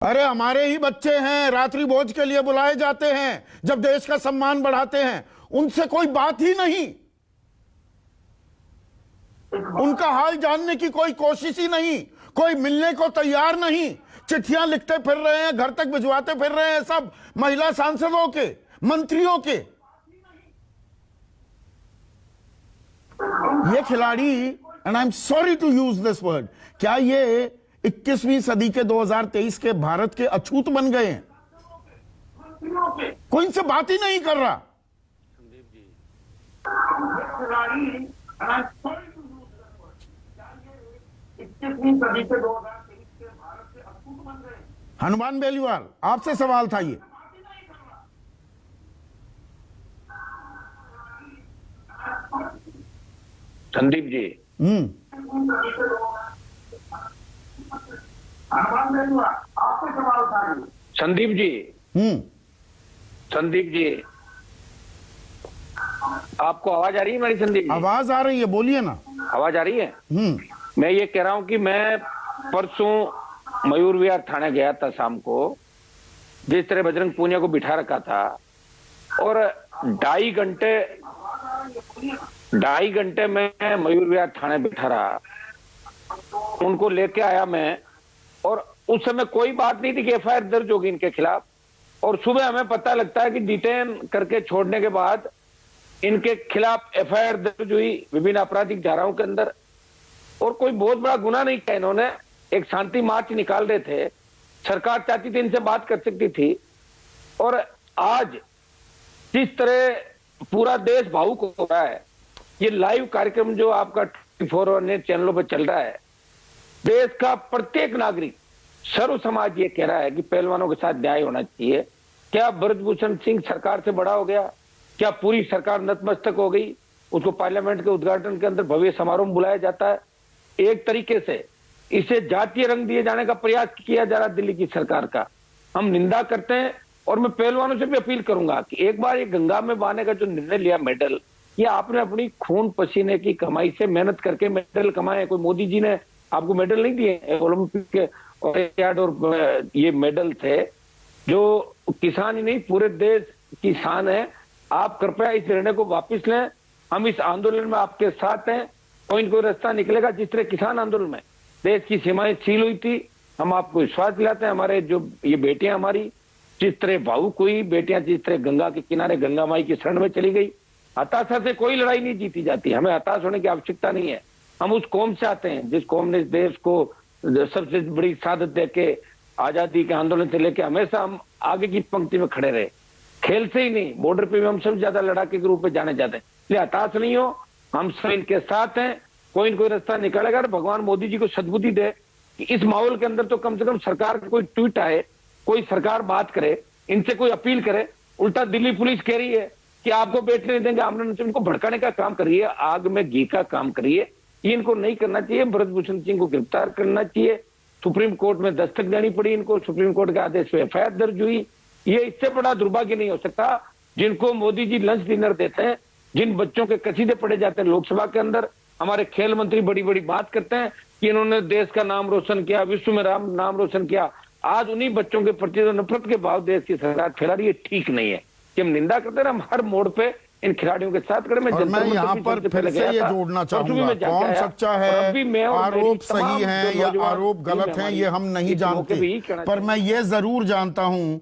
अरे हमारे ही बच्चे हैं, रात्रि भोज के लिए बुलाए जाते हैं जब देश का सम्मान बढ़ाते हैं, उनसे कोई बात ही नहीं, उनका हाल जानने की कोई कोशिश ही नहीं, कोई मिलने को तैयार नहीं। चिट्ठियां लिखते फिर रहे हैं, घर तक भिजवाते फिर रहे हैं, सब महिला सांसदों के, मंत्रियों के। ये खिलाड़ी, and I am sorry to use this word, क्या ये 21वीं सदी के 2023 के भारत के अछूत बन गए हैं? कोई इनसे बात ही नहीं कर रहा। हनुमान बेलीवाल, आपसे सवाल था ये। संदीप जी, आपसे सवाल था। संदीप जी, संदीप जी, आपको आवाज आ रही है मेरी? संदीप जी, आवाज आ रही है, बोलिए ना। आवाज आ रही है? मैं ये कह रहा हूं कि मैं परसों मयूर विहार थाने गया था शाम को, जिस तरह बजरंग पूनिया को बिठा रखा था, और 2.5 घंटे में मयूर विहार थाने बैठा रहा, उनको लेके आया मैं, और उस समय कोई बात नहीं थी कि एफआईआर दर्ज होगी इनके खिलाफ। और सुबह हमें पता लगता है कि डिटेन करके छोड़ने के बाद इनके खिलाफ एफआईआर दर्ज हुई विभिन्न आपराधिक धाराओं के अंदर, और कोई बहुत बड़ा गुनाह नहीं किया इन्होंने। एक शांति मार्च निकाल रहे थे, सरकार चाहती थी इनसे बात कर सकती थी, और आज जिस तरह पूरा देश भावुक हो रहा है, ये लाइव कार्यक्रम जो आपका 24 और नेट चैनलों पर चल रहा है, देश का प्रत्येक नागरिक, सर्व समाज ये कह रहा है कि पहलवानों के साथ न्याय होना चाहिए। क्या ब्रजभूषण सिंह सरकार से बड़ा हो गया? क्या पूरी सरकार नतमस्तक हो गई? उसको पार्लियामेंट के उद्घाटन के अंदर भव्य समारोह में बुलाया जाता है। एक तरीके से इसे जातीय रंग दिए जाने का प्रयास किया जा रहा है दिल्ली की सरकार का। हम निंदा करते हैं, और मैं पहलवानों से भी अपील करूंगा कि एक बार ये गंगा में बहाने का जो निर्णय लिया मेडल, ये आपने अपनी खून पसीने की कमाई से मेहनत करके मेडल कमाए। कोई मोदी जी ने आपको मेडल नहीं दिए ओलंपिक के, और ये मेडल थे जो किसान ही नहीं पूरे देश की शान है। आप कृपया इस निर्णय को वापस लें। हम इस आंदोलन में आपके साथ हैं, कोई न कोई रास्ता निकलेगा। जिस तरह किसान आंदोलन में देश की सीमाएं सील हुई थी, हम आपको विश्वास दिलाते हैं। हमारे जो ये बेटियां हमारी जिस तरह भावुक हुई, बेटियां जिस तरह गंगा के किनारे गंगा माई की शरण में चली गई। हताशा से कोई लड़ाई नहीं जीती जाती, हमें हताश होने की आवश्यकता नहीं है। हम उस कौम से आते हैं जिस कौम ने इस देश को सबसे बड़ी शहादत देके आजादी के आंदोलन से लेके हमेशा हम आगे की पंक्ति में खड़े रहे, खेल से ही नहीं, बॉर्डर पे भी हम सब ज्यादा लड़ाके के रूप में जाने जाते हैं। इसलिए हताश नहीं हो, हम सब इनके साथ हैं। कोई न कोई रास्ता निकालेगा, और भगवान मोदी जी को सद्बुद्धि दे कि इस माहौल के अंदर तो कम से कम सरकार का कोई ट्वीट आए, कोई सरकार बात करे, इनसे कोई अपील करे। उल्टा दिल्ली पुलिस कह रही है कि आपको बैठने नहीं देंगे, हमने इनको भड़काने का काम करिए, आग में घी का काम करिए। ये इनको नहीं करना चाहिए। ब्रजभूषण सिंह को गिरफ्तार करना चाहिए। सुप्रीम कोर्ट में दस्तक देनी पड़ी इनको, सुप्रीम कोर्ट के आदेश पे एफआईआर दर्ज हुई। ये इससे बड़ा दुर्भाग्य नहीं हो सकता। जिनको मोदी जी लंच डिनर देते हैं, जिन बच्चों के कसीदे पढ़े जाते हैं लोकसभा के अंदर, हमारे खेल मंत्री बड़ी बड़ी बात करते हैं कि इन्होंने देश का नाम रोशन किया, विश्व में नाम रोशन किया। आज उन्हीं बच्चों के प्रति नफरत के भाव देश की सरकार फैला रही है, ठीक नहीं है। कि हम निंदा करते हैं, हम हर मोड़ पे इन खिलाड़ियों के साथ खड़े। मैं यहाँ पर फिर से ये जोड़ना चाहूंगा, कौन सच्चा है, आरोप सही है या आरोप गलत है, ये हम नहीं जानते, पर मैं ये जरूर जानता हूं